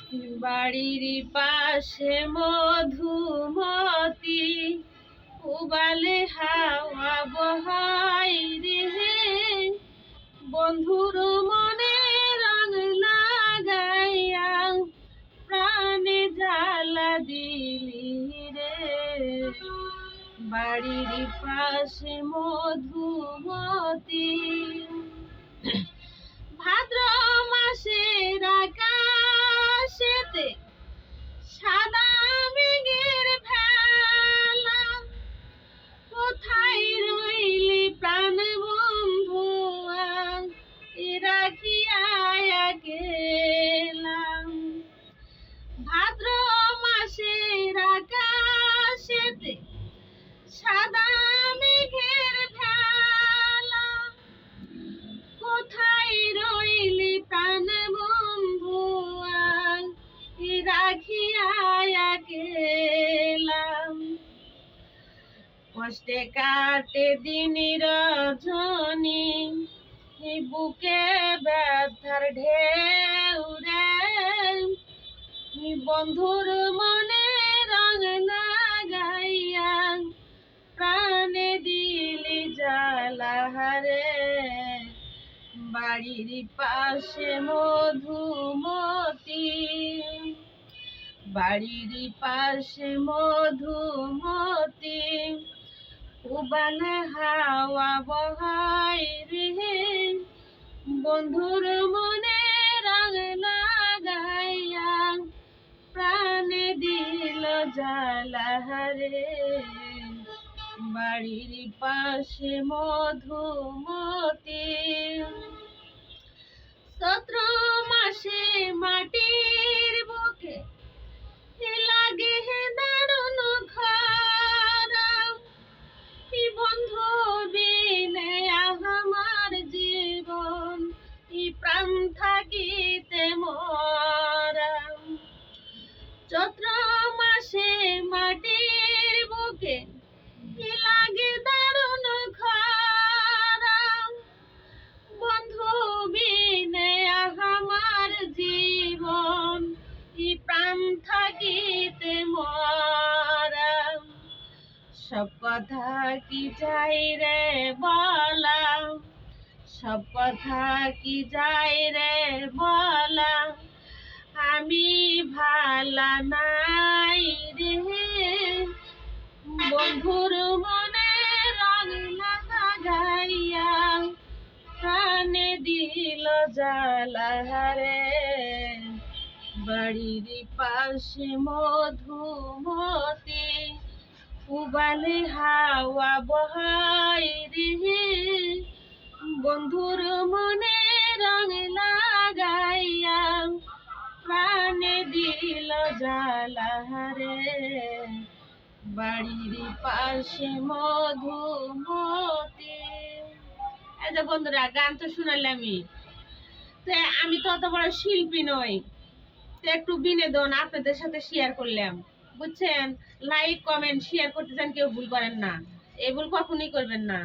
বাড়ির পাশে মধুমতি উবালে হাওয়া বহাই রে, বন্ধুর মনে রং লাগাইয়া প্রাণে জ্বালা দিলি রে। বাড়ির পাশে মধুমতি, ভাদ্র মাসের আকাশেতে সাদা মেঘের ভেলা, কোথায় রইলি প্রাণ বন্ধু রাখিয়া গেলাম। ভাদ্র মাসের আকাশেতে সাদা মেঘের ভেলা, কোথায় রইলি প্রাণ বন্ধু রাখিয়া গেলাম। কষ্টে কাটে দিন রজনী, বুকে ব্যথার ঢেউ রে, বন্ধুর মনে রং লাগাইয়া প্রাণে দিলি জ্বালা রে। বাড়ির পাশে মধুমতি, বাড়ির পাশে মধুমতি উবালে হাওয়া বহাই রে, বন্ধুর মনে রং লাগাইয়া প্রাণে দিল জ্বালা রে। বাড়ির পাশে মধুমতি, চৈত্র মাসে মাটির বুকে লাগে দারুণ খরা, বন্ধু বিনে আমার জীবন প্রাণ থাকিতে মরা। চৈত্র মাসে মাটির বুকে লাগে দারুণ খরা, বন্ধু বিনে আমার জীবন প্রাণ থাকিতে মরা। সব কথা কি যাই রে বলা, সব কথা কি যাই রে বলা, আমি ভালা নাই রে, বন্ধুর মনে রং লাগাইয়া প্রাণে দিল জ্বালা রে। বাড়ির পাশে মধুমতি উবালে হাওয়া বহাই রে, বন্ধুর মনে রং লাগাইয়া প্রাণে দিল জ্বালা রে। বাড়ির পাশে মধুমতি। এই যে বন্ধুরা, গান তো শুনালামই, তো আমি তো অত বড় শিল্পী নই, তো একটু বিনোদন আপনাদের সাথে শেয়ার করলাম, বুঝছেন। লাইক কমেন্ট শেয়ার করতে চান, কেউ ভুল করেন না, এই ভুল কখনই করবেন না।